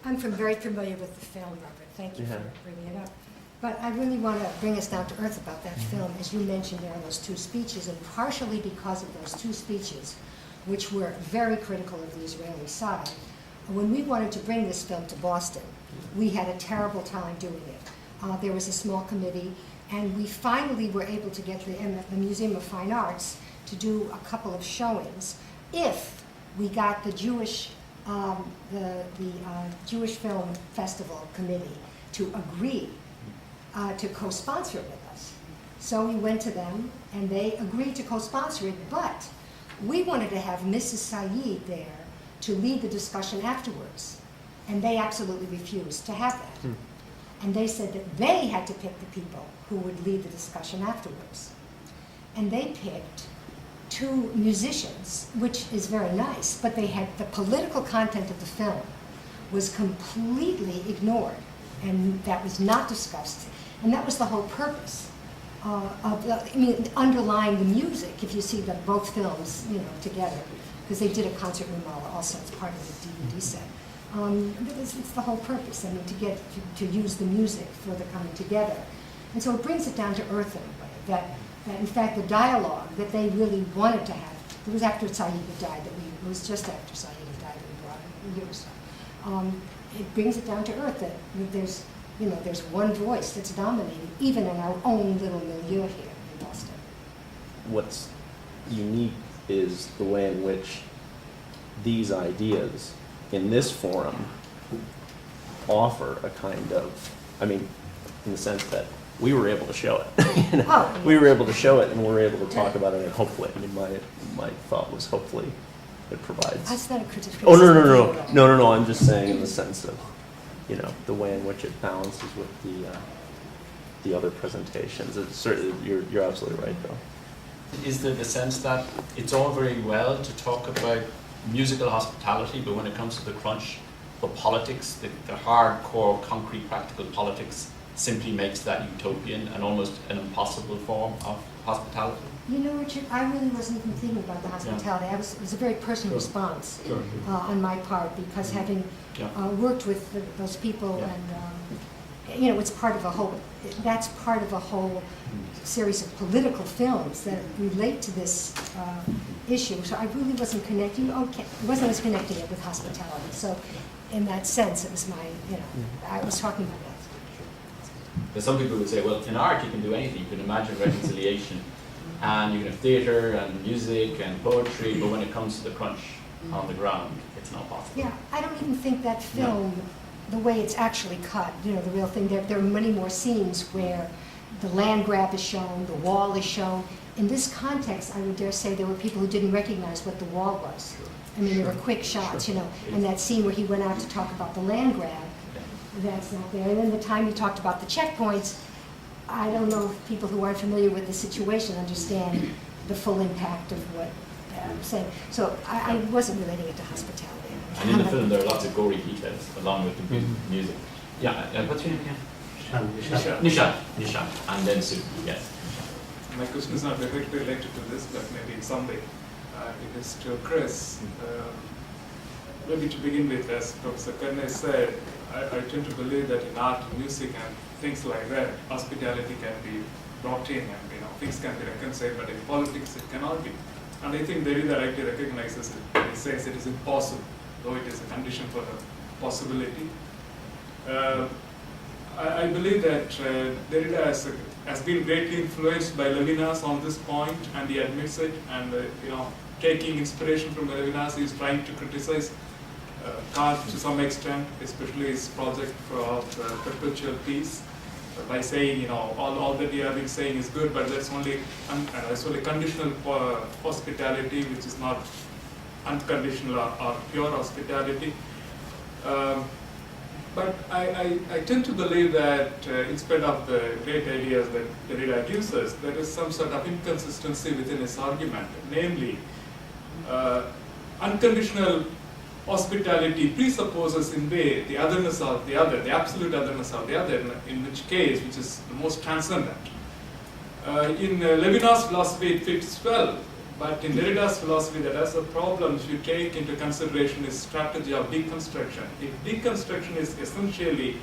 I'm very familiar with the film, Robert. Thank you for bringing it up. But I really want to bring us down to earth about that film. As you mentioned, there are those two speeches, and partially because of those two speeches, which were very critical of the Israeli side, when we wanted to bring this film to Boston, we had a terrible time doing it. There was a small committee, and we finally were able to get the Museum of Fine Arts to do a couple of showings if we got the Jewish Jewish Film Festival Committee to agree to co-sponsor it with us. So we went to them, and they agreed to co-sponsor it, but we wanted to have Mrs. Saeed there to lead the discussion afterwards, and they absolutely refused to have that. And they said that they had to pick the people who would lead the discussion afterwards. And they picked two musicians, which is very nice, but they had the political content of the film was completely ignored, and that was not discussed. And that was the whole purpose underlying the music, if you see both films, together, because they did a concert in Ramallah also as part of the DVD set. It's the whole purpose, to use the music for the coming together. And so it brings it down to earth in a way, that in fact the dialogue that they really wanted to have, it was after Saeed had died, it was just after Saeed had died that we brought it, a year or so. It brings it down to earth that there's one voice that's dominating, even in our own little milieu here in Boston. What's unique is the way in which these ideas in this forum offer a kind of, in the sense that we were able to show it. We were able to show it, and we're able to talk about it, and hopefully, my thought was hopefully it provides. That's not a criticism. Oh, no, I'm just saying in the sense of, the way in which it balances with the other presentations. It's certainly, you're absolutely right, though. Is there the sense that it's all very well to talk about musical hospitality, but when it comes to the crunch, the politics, the hardcore, concrete, practical politics simply makes that utopian and almost an impossible form of hospitality? Richard, I really wasn't even thinking about the hospitality. It was a very personal response on my part, because having worked with those people, and it's part of a whole. That's part of a whole series of political films that relate to this issue. So I really wasn't connecting. Wasn't connecting it with hospitality. So, in that sense, it was I was talking about that. But some people would say, well, in art you can do anything. You can imagine reconciliation, and you can have theatre and music and poetry, but when it comes to the crunch on the ground, it's not possible. Yeah, I don't even think that film, the way it's actually cut, the real thing, there are many more scenes where the land grab is shown, the wall is shown. In this context, I would dare say there were people who didn't recognize what the wall was. There were quick shots, and that scene where he went out to talk about the land grab, that's not there. And then the time he talked about the checkpoints, I don't know if people who aren't familiar with the situation understand the full impact of what I'm saying. So I wasn't relating it to hospitality. And in the film there are lots of gory details along with the music. What's your name again? Nishan. And then Sue, yes. My question is not directly related to this, but maybe in some way. It is to Chris. Maybe to begin with, as Professor Karnay said, I tend to believe that in art, music, and things like that, hospitality can be brought in, and things can be reconciled. But in politics, it cannot be. And I think Derrida rightly recognizes it. He says it is impossible, though it is a condition for the possibility. I believe that Derrida has been greatly influenced by Levinas on this point, and he admits it. And taking inspiration from Levinas, he is trying to criticize Kant to some extent, especially his project of perpetual peace, by saying, all that you have been saying is good, but that's only conditional hospitality, which is not unconditional or pure hospitality. But I tend to believe that in spite of the great ideas that Derrida gives us, there is some sort of inconsistency within his argument. Namely, unconditional hospitality presupposes in way the otherness of the other, the absolute otherness of the other, in which case, which is the most transcendent. In Levinas' philosophy, it fits well. But in Derrida's philosophy, that has a problem if you take into consideration his strategy of deconstruction. If deconstruction is essentially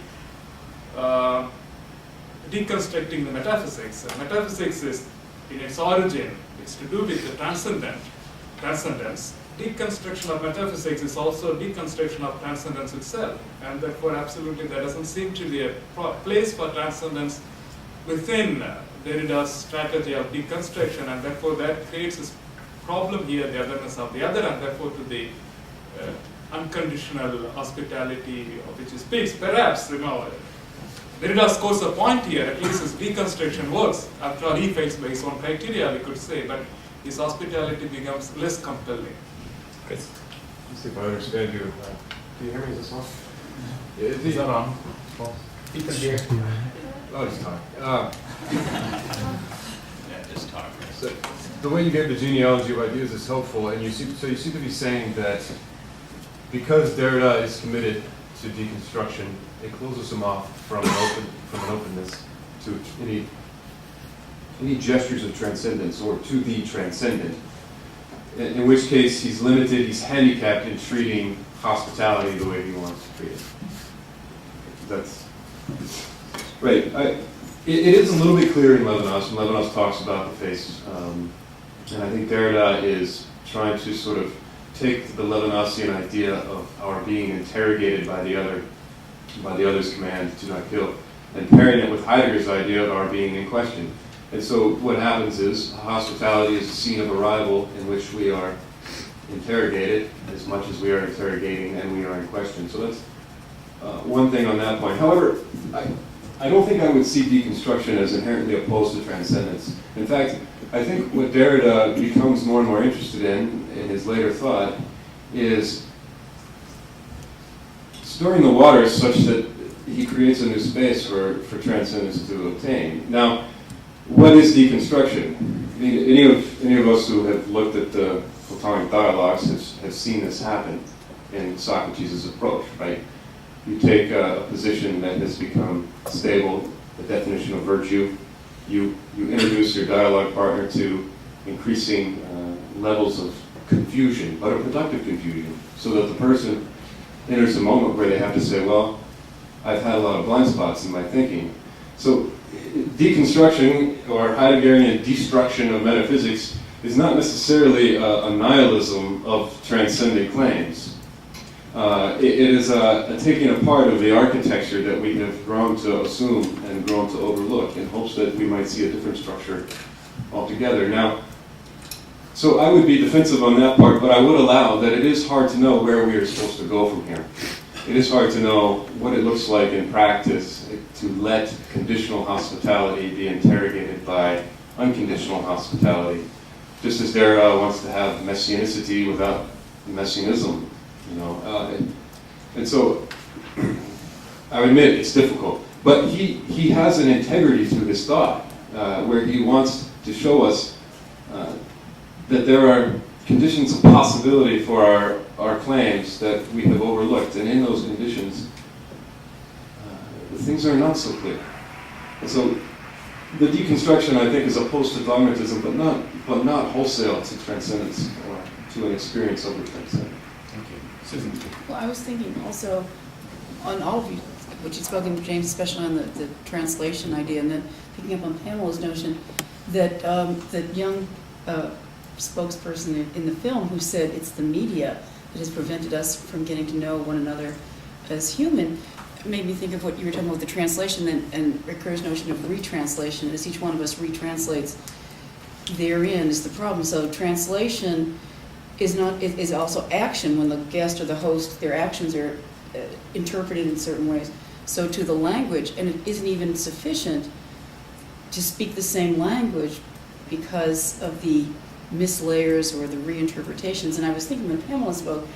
deconstructing the metaphysics, metaphysics is, in its origin, it's to do with the transcendence. Deconstruction of metaphysics is also deconstruction of transcendence itself, and therefore absolutely there doesn't seem to be a place for transcendence within Derrida's strategy of deconstruction, and therefore that creates this problem here, the otherness of the other, and therefore to the unconditional hospitality of which he speaks. Perhaps, Derrida scores a point here, at least his deconstruction works. After all, he fails by his own criteria, we could say, but his hospitality becomes less compelling. Chris? Let's see if I understand you. Do you hear me? Is this on? Is that on? People here? Oh, just talk. Yeah, just talk. So the way you gave the genealogy of ideas is helpful, and you seem to be saying that because Derrida is committed to deconstruction, it closes him off from an openness to any gestures of transcendence or to the transcendent. In which case, he's limited, he's handicapped in treating hospitality the way he wants to treat it. That's right. It is a little bit clear in Levinas, when Levinas talks about the face, and I think Derrida is trying to sort of take the Levinasian idea of our being interrogated by the other's command to not kill, and pairing it with Heidegger's idea of our being in question. And so what happens is hospitality is a scene of arrival in which we are interrogated as much as we are interrogating and we are in question. So that's one thing on that point. However, I don't think I would see deconstruction as inherently opposed to transcendence. In fact, I think what Derrida becomes more and more interested in his later thought is stirring the waters such that he creates a new space for transcendence to obtain. Now, what is deconstruction? Any of us who have looked at the Platonic dialogues have seen this happen in Socrates' approach, right? You take a position that has become stable, the definition of virtue, you introduce your dialogue partner to increasing levels of confusion, but a productive confusion, so that the person enters a moment where they have to say, well, I've had a lot of blind spots in my thinking. So deconstruction, or Heideggerian destruction of metaphysics, is not necessarily a nihilism of transcendent claims. It is a taking apart of the architecture that we have grown to assume and grown to overlook in hopes that we might see a different structure altogether. Now, so I would be defensive on that part, but I would allow that it is hard to know where we are supposed to go from here. It is hard to know what it looks like in practice to let conditional hospitality be interrogated by unconditional hospitality, just as Derrida wants to have messianicity without messianism, and so I admit it's difficult, but he has an integrity to his thought where he wants to show us that there are conditions of possibility for our claims that we have overlooked, and in those conditions, things are not so clear. And so, the deconstruction, I think, is opposed to dogmatism, but not wholesale to transcendence or to an experience over transcendence. Thank you. Susan? Well, I was thinking also on all of you, which you've spoken, James, especially on the translation idea, and then picking up on Pamela's notion that that young spokesperson in the film who said it's the media that has prevented us from getting to know one another as human, made me think of what you were talking about with the translation and Ricoeur's notion of retranslation. As each one of us retranslates, therein is the problem. So translation is also action when the guest or the host, their actions are interpreted in certain ways. So to the language, and it isn't even sufficient to speak the same language because of the mislayers or the reinterpretations. And I was thinking when Pamela spoke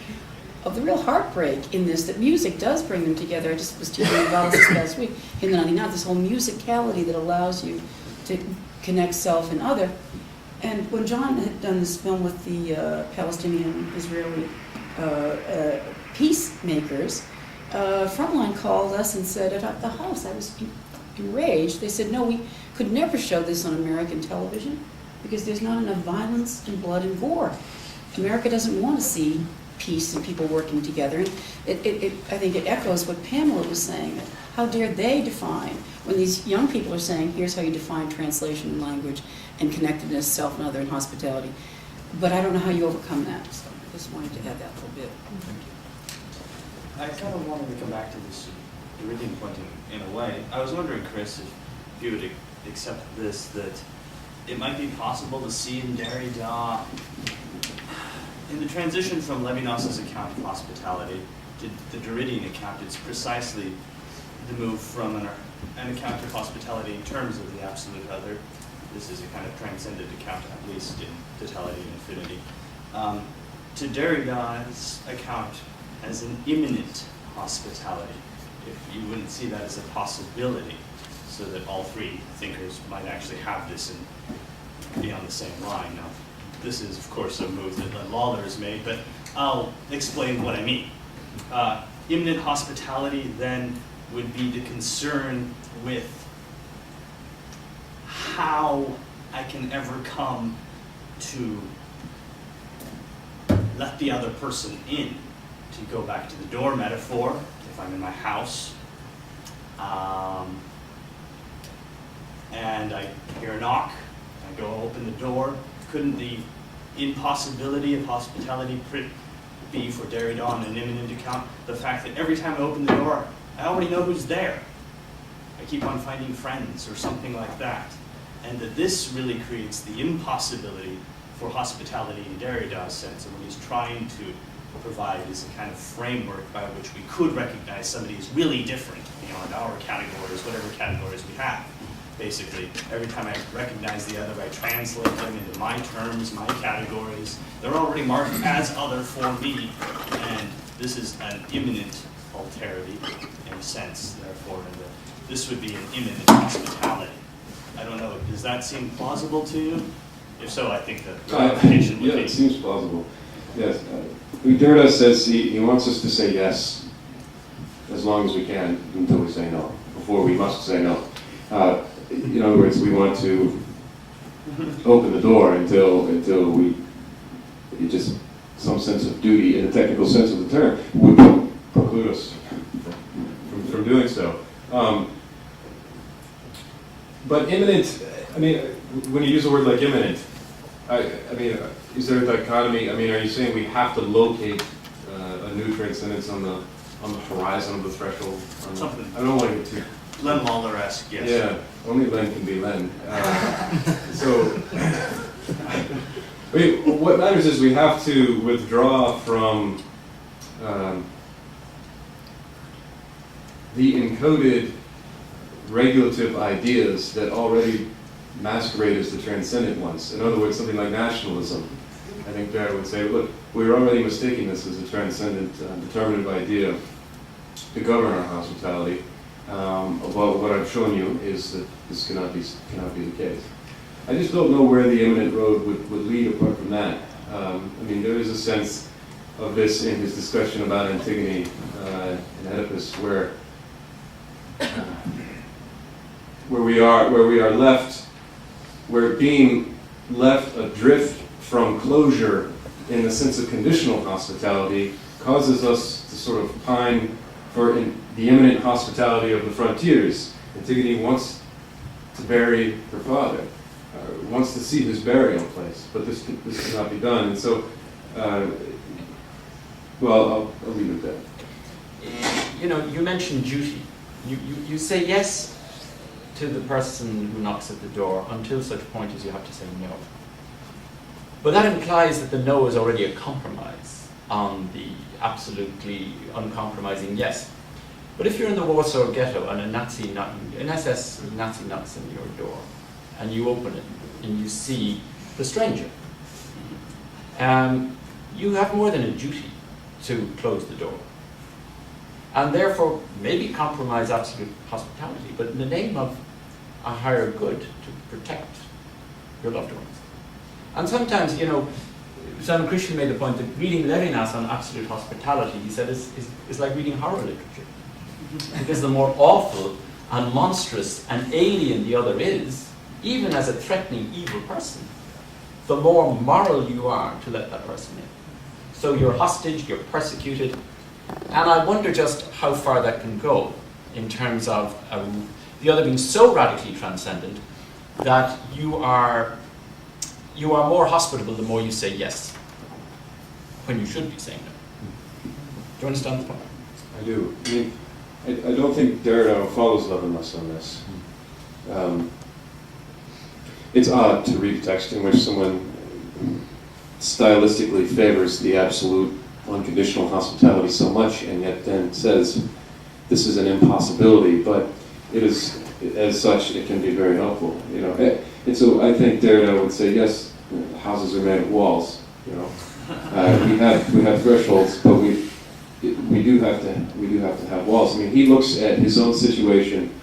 of the real heartbreak in this, that music does bring them together. I just was teaching about this last week in the 99, this whole musicality that allows you to connect self and other. And when John had done this film with the Palestinian-Israeli peacemakers, Frontline called us and said at the house, I was enraged. They said, no, we could never show this on American television because there's not enough violence and blood and gore. America doesn't want to see peace and people working together. I think it echoes what Pamela was saying, that how dare they define, when these young people are saying, here's how you define translation and language and connectedness, self and other, and hospitality. But I don't know how you overcome that, so I just wanted to add that little bit. I kind of wanted to come back to this Derridian point in a way. I was wondering, Chris, if you would accept this, that it might be possible to see in Derrida, in the transition from Levinas's account of hospitality to the Derridian account, it's precisely the move from an account of hospitality in terms of the absolute other. This is a kind of transcendent account, at least in totality and infinity, to Derrida's account as an immanent hospitality, if you wouldn't see that as a possibility, so that all three thinkers might actually have this and be on the same line. Now, this is, of course, a move that Len Lawler has made, but I'll explain what I mean. Immanent hospitality, then, would be the concern with how I can ever come to let the other person in. To go back to the door metaphor, if I'm in my house, and I hear a knock, I go open the door, couldn't the impossibility of hospitality be for Derrida on an immanent account the fact that every time I open the door, I already know who's there. I keep on finding friends or something like that. And that this really creates the impossibility for hospitality in Derrida's sense, and what he's trying to provide is a kind of framework by which we could recognize somebody as really different beyond our categories, whatever categories we have. Basically, every time I recognize the other, I translate them into my terms, my categories. They're already marked as other for me, and this is an immanent alterity in a sense, therefore, and this would be an immanent hospitality. I don't know, does that seem plausible to you? If so, I think the clarification would yeah, be. it seems plausible. Yes. Derrida says he wants us to say yes as long as we can until we say no, before we must say no. In other words, we want to open the door until we just some sense of duty, in a technical sense of the term, would preclude us from doing so. But immanent, I mean, when you use a word like immanent, I mean, is there a dichotomy? I mean, are you saying we have to locate a new transcendence on the horizon of the threshold? Something. I don't want to get too. Len Lawler-esque, yes. Yeah, only Len can be Len. So, I mean, what matters is we have to withdraw from the encoded regulative ideas that already masquerade as the transcendent ones. In other words, something like nationalism. I think Derrida would say, look, we're already mistaking this as a transcendent, determinative idea to govern our hospitality. About what I've shown you is that this cannot be the case. I just don't know where the immanent road would lead apart from that. I mean, there is a sense of this in his discussion about Antigone and Oedipus, where we're being left adrift from closure in the sense of conditional hospitality causes us to sort of pine for the immanent hospitality of the frontiers. Antigone wants to bury her father, wants to see his burial place, but this cannot be done. And so, well, I'll leave it at that. You know, you mentioned duty. You say yes to the person who knocks at the door until such point as you have to say no. But that implies that the no is already a compromise on the absolutely uncompromising yes. But if you're in the Warsaw Ghetto and an SS Nazi knocks on your door, and you open it and you see the stranger, you have more than a duty to close the door. And therefore, maybe compromise absolute hospitality, but in the name of a higher good to protect your loved ones. And sometimes, you know, Simon Christian made the point that reading Levinas on absolute hospitality, he said, is like reading horror literature. Because the more awful and monstrous and alien the other is, even as a threatening, evil person, the more moral you are to let that person in. So you're hostage, you're persecuted, and I wonder just how far that can go in terms of the other being so radically transcendent that you are more hospitable the more you say yes, when you should be saying no. Do you understand the point? I do. I mean, I don't think Derrida follows Levinas on this. It's odd to read a text in which someone stylistically favors the absolute unconditional hospitality so much and yet then says this is an impossibility, but it is, as such, it can be very helpful, you know. And so I think Derrida would say, yes, houses are made of walls, you know. We have thresholds, but we do have to have walls. I mean, he looks at his own situation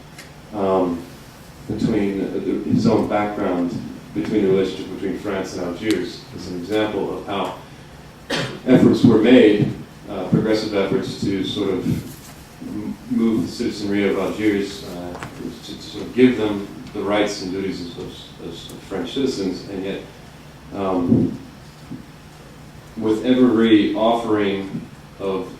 between his own background between the relationship between France and Algiers as an example of how efforts were made, progressive efforts to sort of move the citizenry of Algiers to sort of give them the rights and duties as French citizens, and yet with every offering of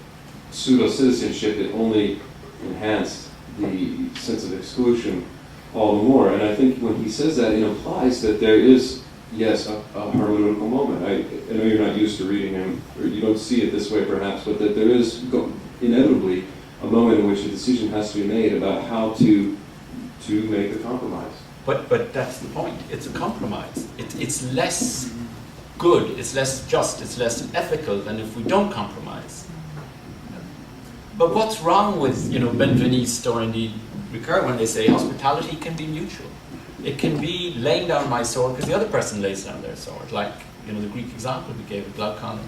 pseudo-citizenship, it only enhanced the sense of exclusion all the more. And I think when he says that, it implies that there is, yes, a hermeneutical moment. I know you're not used to reading him, or you don't see it this way perhaps, but that there is inevitably a moment in which a decision has to be made about how to make a compromise. But that's the point. It's a compromise. It's less good, it's less just, it's less ethical than if we don't compromise. But what's wrong with, Benveniste or indeed Ricoeur when they say hospitality can be mutual? It can be laying down my sword because the other person lays down their sword, like the Greek example we gave of Glaucon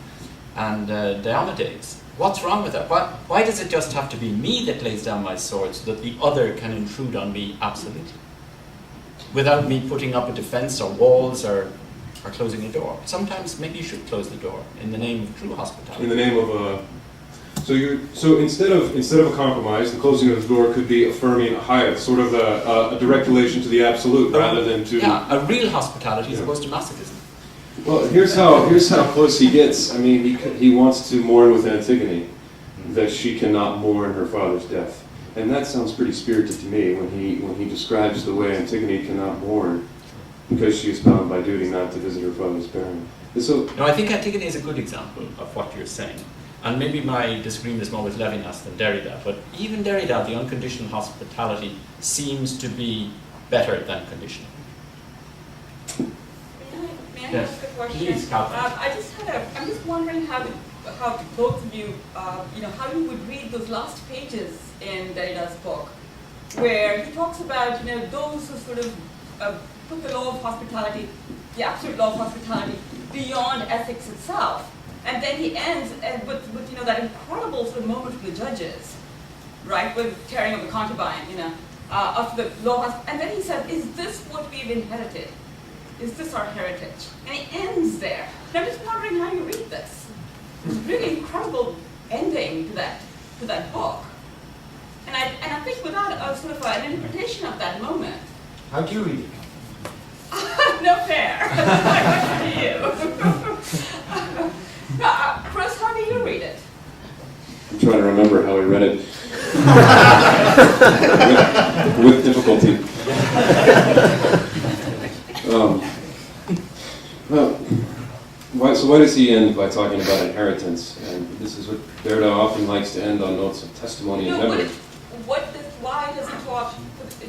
and Diomedes. What's wrong with that? Why does it just have to be me that lays down my sword so that the other can intrude on me absolutely, without me putting up a defense or walls or closing a door? Sometimes maybe you should close the door in the name of true hospitality. In the name of so instead of a compromise, the closing of the door could be affirming a higher, sort of a direct relation to the absolute rather than to a real hospitality as opposed to masochism. Well, here's how close he gets. I mean, he wants to mourn with Antigone that she cannot mourn her father's death, and that sounds pretty spirited to me when he describes the way Antigone cannot mourn because she is bound by duty not to visit her father's burial. So, no, I think Antigone is a good example of what you're saying. And maybe my disagreement is more with Levinas than Derrida, but even Derrida, the unconditional hospitality seems to be better than conditional. May I Yes. ask a question? Please, Catherine. I'm just wondering how both of you, how you would read those last pages in Derrida's book, where he talks about, those who sort of put the law of hospitality, the absolute law of hospitality, beyond ethics itself. And then he ends with that incredible sort of moment for the judges, right, with tearing of the concubine, of the law. And then he said, is this what we've inherited? Is this our heritage? And he ends there. And I'm just wondering how you read this. It's a really incredible ending to that book. And I think without a sort of an interpretation of that moment. How do you read it? No fair. What do you? Chris, how do you read it? I'm trying to remember how he read it with difficulty. So why does he end by talking about inheritance? And this is what Derrida often likes to end on notes of testimony and memory. Why does he talk?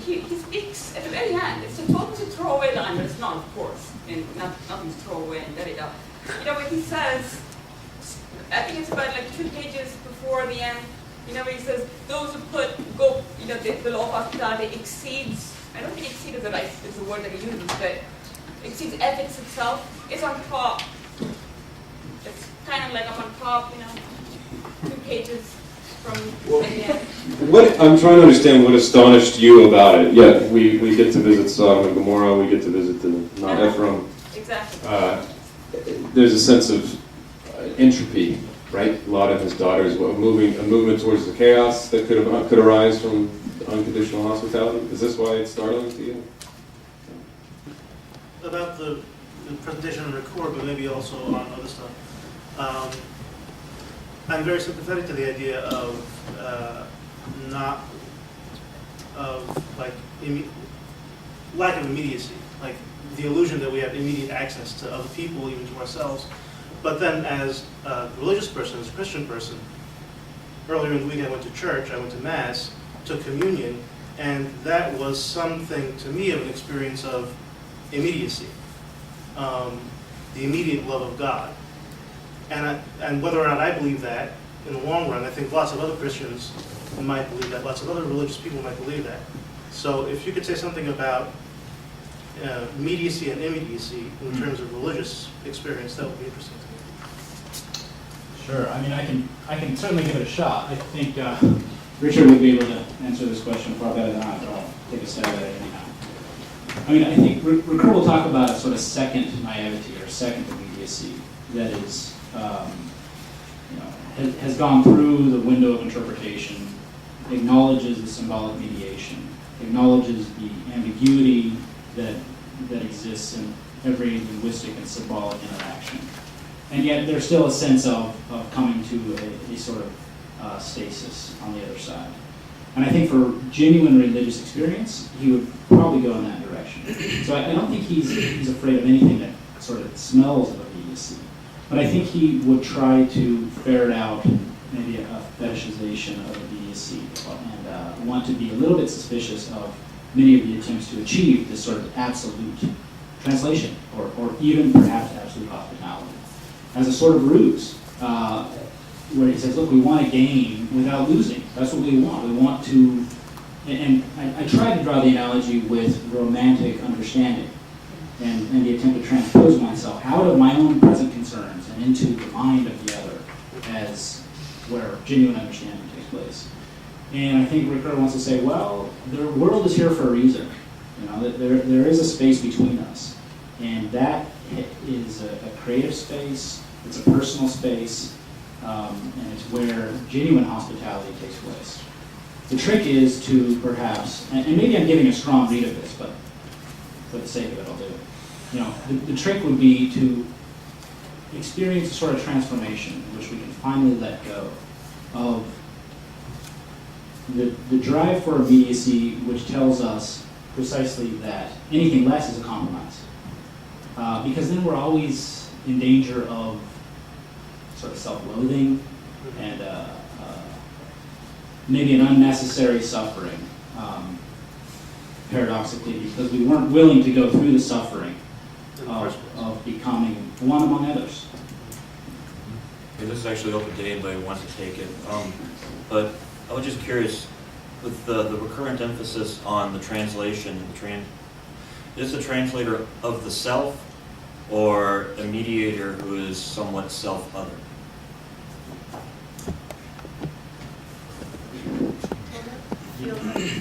He speaks at the very end. It's supposed to throw away line, but it's not, of course. Nothing's throw away in Derrida. When he says, I think it's about like 2 pages before the end, where he says, those who the law of hospitality exceeds, I don't think exceed is the word that he uses, but exceeds ethics itself. It's on top. It's kind of like up on top, 2 pages from the end. I'm trying to understand what astonished you about it. Yeah, we get to visit Sodom and Gomorrah, we get to visit the Mount Ephraim. Exactly. There's a sense of entropy, right? Lot and his daughters, a movement towards the chaos that could arise from unconditional hospitality. Is this why it's startling to you? About the the presentation on record, but maybe also on other stuff. I'm very sympathetic to the idea of lack of immediacy, like the illusion that we have immediate access to other people, even to ourselves. But then as a religious person, as a Christian person, earlier in the week I went to church, I went to Mass, took communion, and that was something to me of an experience of immediacy, the immediate love of God. And whether or not I believe that, in the long run, I think lots of other Christians might believe that, lots of other religious people might believe that. So if you could say something about immediacy and immediacy in terms of religious experience, that would be interesting to me. Sure. I mean, I can certainly give it a shot. I think Richard would be able to answer this question far better than I, but I'll take a stab at it anyhow. I mean, I think Ricoeur will talk about a sort of second naivety or second immediacy that is, has gone through the window of interpretation, acknowledges the symbolic mediation, acknowledges the ambiguity that exists in every linguistic and symbolic interaction. And yet there's still a sense of coming to a sort of stasis on the other side. And I think for genuine religious experience, he would probably go in that direction. So I don't think he's afraid of anything that sort of smells of immediacy. But I think he would try to ferret out maybe a fetishization of immediacy and want to be a little bit suspicious of many of the attempts to achieve this sort of absolute translation or even perhaps absolute hospitality as a sort of ruse. Where he says, look, we want to gain without losing. That's what we want. We want to, and I tried to draw the analogy with romantic understanding and the attempt to transpose myself out of my own present concerns and into the mind of the other as where genuine understanding takes place. And I think Ricoeur wants to say, well, the world is here for a reason. That there is a space between us. And that is a creative space, it's a personal space, and it's where genuine hospitality takes place. The trick is to perhaps, and maybe I'm giving a strong read of this, but for the sake of it, I'll do it. The trick would be to experience a sort of transformation in which we can finally let go of the drive for immediacy, which tells us precisely that anything less is a compromise. Because then we're always in danger of sort of self-loathing and maybe an unnecessary suffering, paradoxically, because we weren't willing to go through the suffering of becoming one among others. Okay, this is actually open to anybody who wants to take it. But I was just curious, with the recurrent emphasis on the translation, is the translator of the self or a mediator who is somewhat self-other?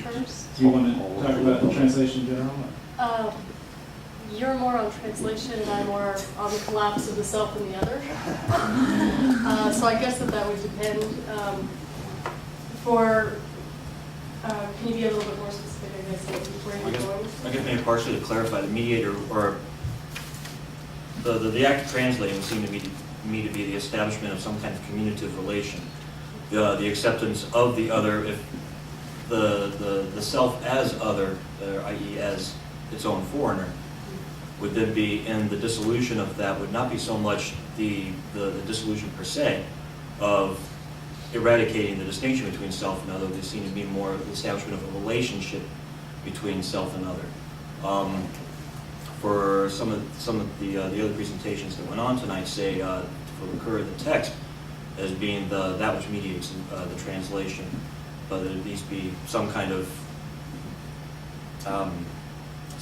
First. Do you want to talk about the translation in general? You're more on translation and I'm more on the collapse of the self and the other. So I guess that would depend. Can you be a little bit more specific, I guess, where you're going? I guess maybe partially to clarify, the mediator, or the act of translating would seem to me to be the establishment of some kind of communicative relation. The acceptance of the other, if the self as other, i.e. as its own foreigner, would then be, and the dissolution of that would not be so much the dissolution per se of eradicating the distinction between self and other. They seem to be more the establishment of a relationship between self and other. For some of the other presentations that went on tonight, say for Ricoeur, the text as being that which mediates the translation, but there needs to be some kind of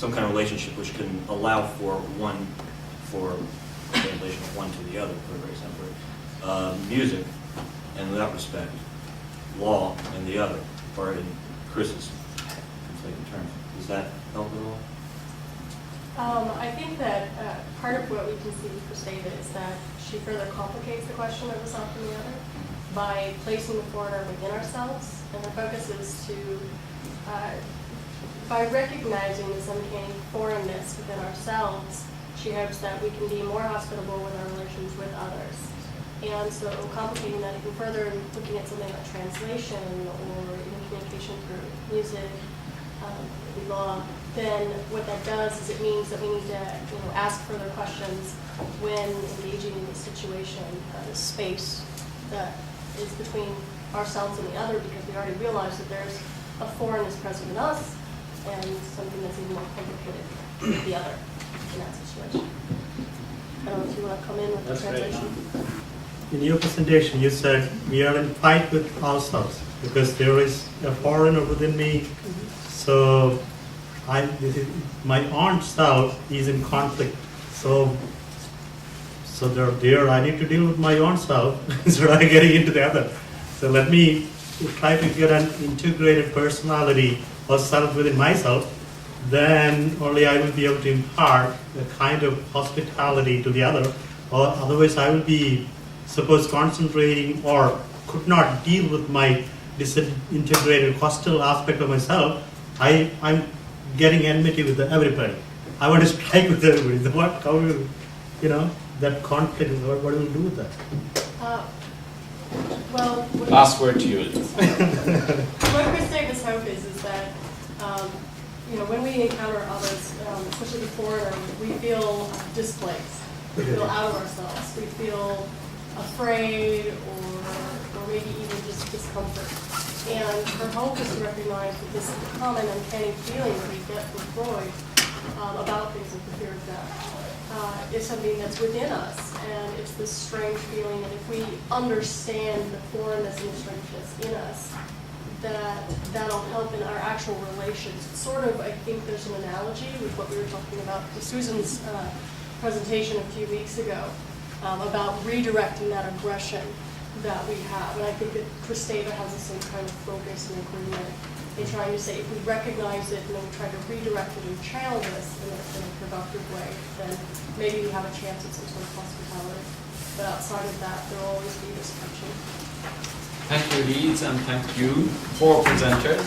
relationship which can allow for translation of one to the other, for very simply. Music, and in that respect, law and the other, or in Chris's conflated terms. Does that help at all? I think that part of what we can see for Stava is that she further complicates the question of the self and the other by placing the foreigner within ourselves, and the focus is to, by recognizing this uncanny foreignness within ourselves, She hopes that we can be more hospitable with our relations with others. And so complicating that even further and looking at something like translation or even communication through music, law, then what that does is it means that we need to ask further questions when engaging in this situation, this space that is between ourselves and the other, because we already realize that there's a foreignness present in us and something that's even more complicated with the other in that situation. I don't know if you want to come in with the translation. In your presentation, you said we are in fight with ourselves because there is a foreigner within me. So my own self is in conflict. So there I need to deal with my own self instead of getting into the other. So let me try to get an integrated personality or self within myself. Then only I will be able to impart a kind of hospitality to the other. Or otherwise I will be, suppose, concentrating or could not deal with my disintegrated hostile aspect of myself. I'm getting enmity with everybody. I want to strike with everybody. So what? How will that conflict? What will you do with that? Well, Last word to you. what Chris Davis' hope is that when we encounter others, especially the foreigner, we feel displaced. We feel out of ourselves. We feel afraid or maybe even just discomfort. And her hope is to recognize that this common uncanny feeling that we get from Freud about things like the fear of death is something that's within us. And it's this strange feeling that if we understand the foreignness and the strangeness in us, that'll help in our actual relations. Sort of, I think there's an analogy with what we were talking about with Susan's presentation a few weeks ago about redirecting that aggression that we have. And I think that Kristeva has the same kind of focus and agreement in trying to say if we recognize it and then we try to redirect it and channel this in a productive way, then maybe we have a chance at some sort of hospitality. But outside of that, there will always be this tension. Thank you, Leeds, and thank you, four presenters.